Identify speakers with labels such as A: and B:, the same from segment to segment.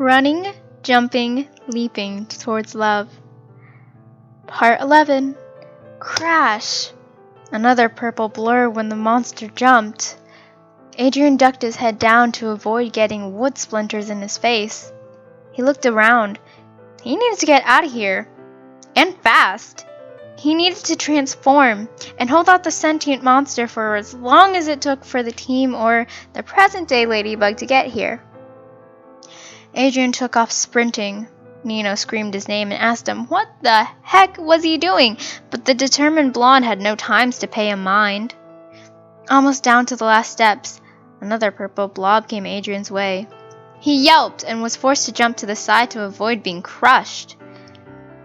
A: Running, jumping, leaping towards love. Part 11. Crash! Another purple blur when the monster jumped. Adrian ducked his head down to avoid getting wood splinters in his face. He looked around. He needed to get out of here. And fast. He needed to transform and hold out the sentient monster for as long as it took for the team or the present-day Ladybug to get here. Adrian took off sprinting. Nino screamed his name and asked him what the heck was he doing, but the determined blonde had no times to pay him mind. Almost down to the last steps, another purple blob came Adrian's way. He yelped and was forced to jump to the side to avoid being crushed.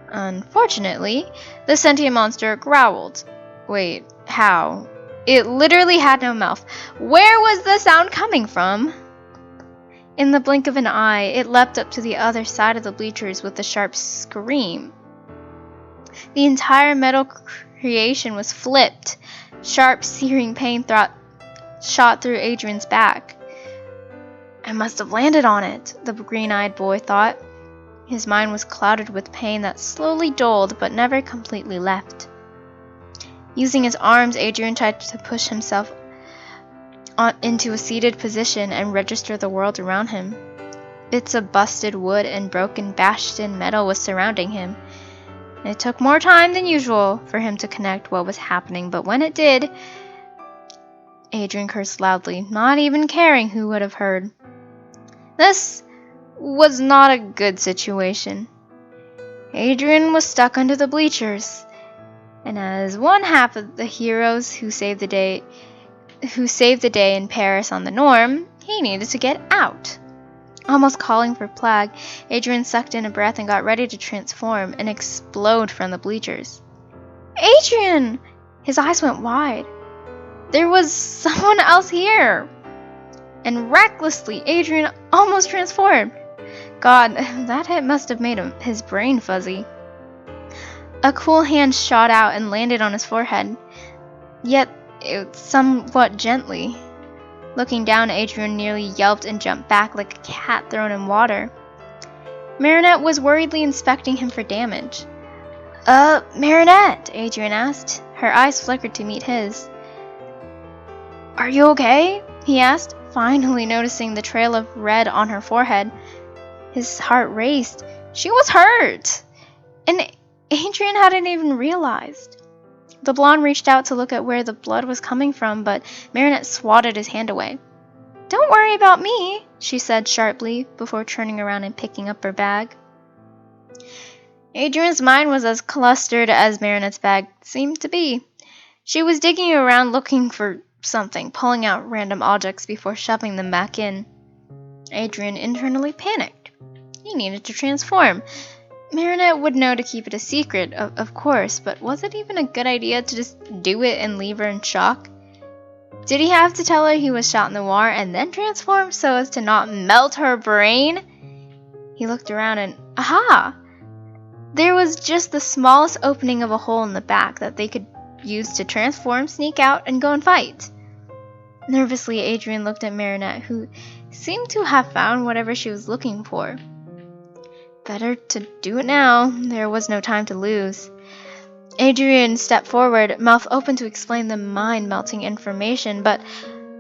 A: Unfortunately, the sentient monster growled. Wait, how? It literally had no mouth. Where was the sound coming from? In the blink of an eye, it leapt up to the other side of the bleachers with a sharp scream. The entire metal creation was flipped. Sharp, searing pain shot through Adrian's back. I must have landed on it, the green-eyed boy thought. His mind was clouded with pain that slowly dulled but never completely left. Using his arms, Adrian tried to push himself into a seated position and register the world around him. Bits of busted wood and broken, bashed-in metal was surrounding him. It took more time than usual for him to connect what was happening, but when it did, Adrian cursed loudly, not even caring who would have heard. This was not a good situation. Adrian was stuck under the bleachers, and as one half of the heroes who saved the day in Paris on the Norm, he needed to get out. Almost calling for Plague, Adrian sucked in a breath and got ready to transform and explode from the bleachers. Adrian! His eyes went wide. There was someone else here! And recklessly, Adrian almost transformed. God, that hit must have made his brain fuzzy. A cool hand shot out and landed on his forehead, yet somewhat gently. Looking down, Adrian nearly yelped and jumped back like a cat thrown in water. Marinette was worriedly inspecting him for damage. Marinette, Adrian asked. Her eyes flickered to meet his. Are you okay? He asked, finally noticing the trail of red on her forehead. His heart raced. She was hurt! And Adrian hadn't even realized. The blonde reached out to look at where the blood was coming from, but Marinette swatted his hand away. Don't worry about me, she said sharply, before turning around and picking up her bag. Adrian's mind was as clustered as Marinette's bag seemed to be. She was digging around looking for something, pulling out random objects before shoving them back in. Adrian internally panicked. He needed to transform. Marinette would know to keep it a secret, of course, but was it even a good idea to just do it and leave her in shock? Did he have to tell her he was shot in the war and then transform so as to not melt her brain? He looked around and, aha! There was just the smallest opening of a hole in the back that they could use to transform, sneak out, and go and fight. Nervously, Adrian looked at Marinette, who seemed to have found whatever she was looking for. Better to do it now. There was no time to lose. Adrian stepped forward, mouth open to explain the mind-melting information, but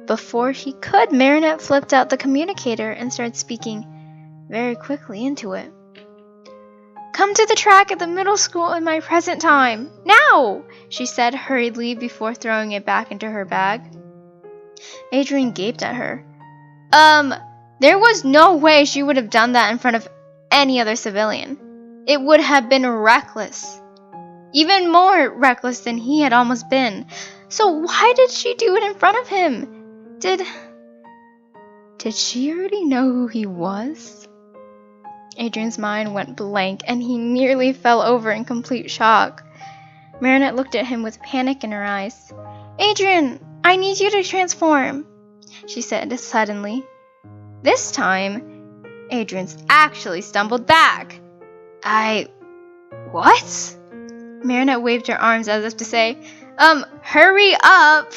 A: before he could, Marinette flipped out the communicator and started speaking very quickly into it. Come to the track at the middle school in my present time. Now! She said hurriedly before throwing it back into her bag. Adrian gaped at her. There was no way she would have done that in front of any other civilian. It would have been reckless. Even more reckless than he had almost been. So why did she do it in front of him? Did she already know who he was? Adrian's mind went blank, and he nearly fell over in complete shock. Marinette looked at him with panic in her eyes. Adrian, I need you to transform, she said suddenly. This time, Adrian actually stumbled back. What? Marinette waved her arms as if to say, hurry up!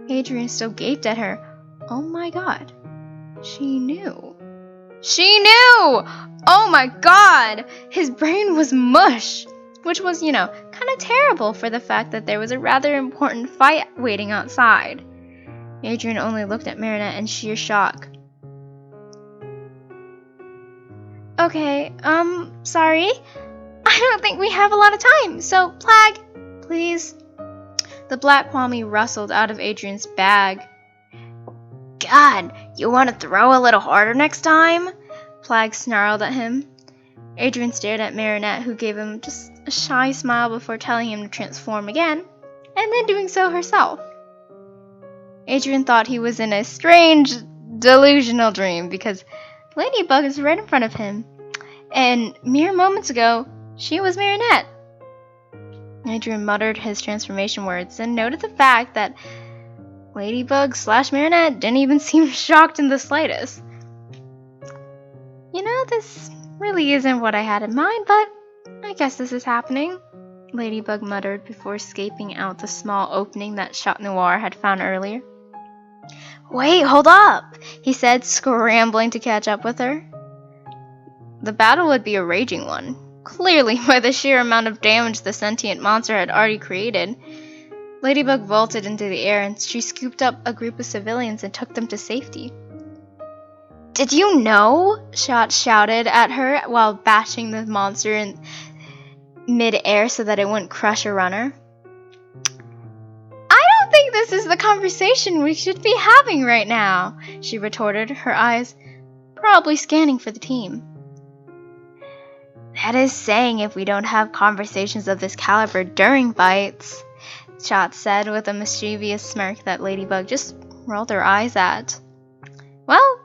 A: Adrian still gaped at her. Oh my god. She knew. She knew! Oh my god! His brain was mush! Which was, kind of terrible for the fact that there was a rather important fight waiting outside. Adrienne only looked at Marinette in sheer shock. Okay, sorry. I don't think we have a lot of time, so Plag, please. The black Kwame rustled out of Adrienne's bag. God, you want to throw a little harder next time? Plag snarled at him. Adrienne stared at Marinette, who gave him just a shy smile before telling him to transform again, and then doing so herself. Adrienne thought he was in a strange, delusional dream because Ladybug is right in front of him, and mere moments ago, she was Marinette. Adrienne muttered his transformation words and noted the fact that Ladybug/Marinette didn't even seem shocked in the slightest. This really isn't what I had in mind, but I guess this is happening, Ladybug muttered before escaping out the small opening that Chat Noir had found earlier. Wait, hold up, he said, scrambling to catch up with her. The battle would be a raging one, clearly by the sheer amount of damage the sentient monster had already created. Ladybug vaulted into the air and she scooped up a group of civilians and took them to safety. Did you know? Chat shouted at her while bashing the monster in mid-air so that it wouldn't crush a runner. I don't think this is the conversation we should be having right now, she retorted, her eyes probably scanning for the team. That is saying if we don't have conversations of this caliber during fights, Chat said with a mischievous smirk that Ladybug just rolled her eyes at. Well,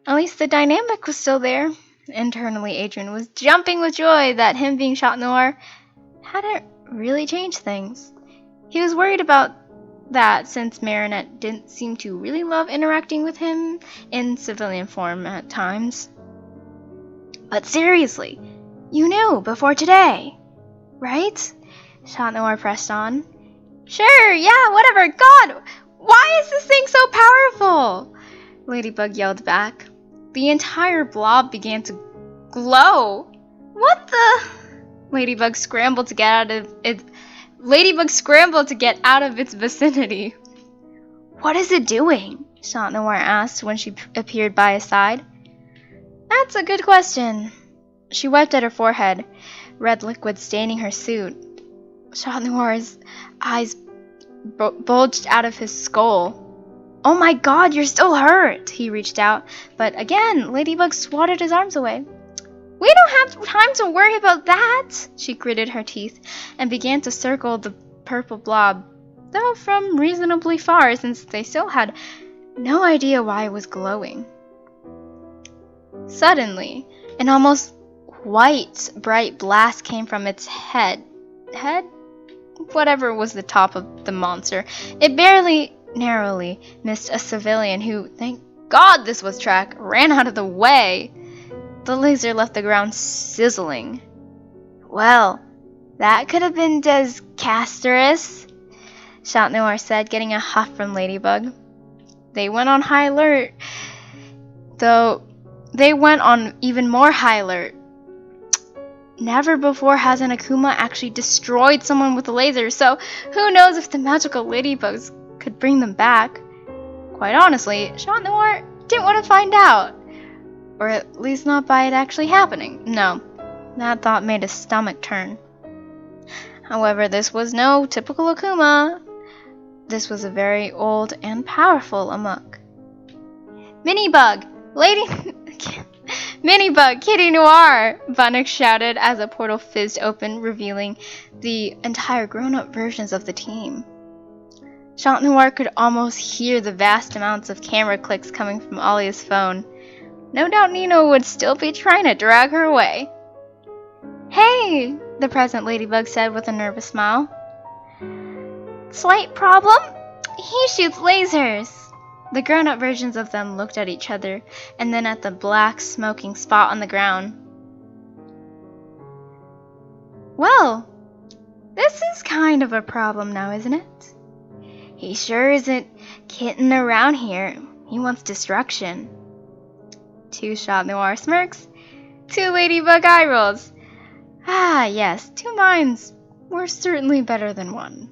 A: at least the dynamic was still there. Internally, Adrienne was jumping with joy that him being Chat Noir hadn't really changed things. He was worried about that since Marinette didn't seem to really love interacting with him in civilian form at times. But seriously, you knew before today, right? Chat Noir pressed on. Sure, yeah, whatever. God, why is this thing so powerful? Ladybug yelled back. The entire blob began to glow. What the? Ladybug scrambled to get out of its vicinity. What is it doing? Chat Noir asked when she appeared by his side. That's a good question. She wiped at her forehead, red liquid staining her suit. Chat Noir's eyes bulged out of his skull. Oh my god, you're still hurt! He reached out, but again, Ladybug swatted his arms away. We don't have time to worry about that! She gritted her teeth and began to circle the purple blob, though from reasonably far since they still had no idea why it was glowing. Suddenly, an almost white, bright blast came from its head? Whatever was the top of the monster. It barely, narrowly missed a civilian who, thank God this was track, ran out of the way. The laser left the ground sizzling. Well, that could have been disastrous, Chat Noir said, getting a huff from Ladybug. They went on high alert, though they went on even more high alert. Never before has an Akuma actually destroyed someone with a laser, so who knows if the magical ladybugs could bring them back. Quite honestly, Chat Noir didn't want to find out. Or at least not by it actually happening. No, that thought made his stomach turn. However, this was no typical Akuma. This was a very old and powerful Amok. Minibug! Minibug, Kitty Noir! Bunnock shouted as a portal fizzed open, revealing the entire grown-up versions of the team. Chat Noir could almost hear the vast amounts of camera clicks coming from Alia's phone. No doubt Nino would still be trying to drag her away. Hey, the present Ladybug said with a nervous smile. Slight problem? He shoots lasers. The grown-up versions of them looked at each other and then at the black smoking spot on the ground. Well, this is kind of a problem now, isn't it? He sure isn't kidding around here. He wants destruction. 2 Chat Noir smirks, 2 Ladybug eye rolls. Ah, yes, 2 minds were certainly better than 1.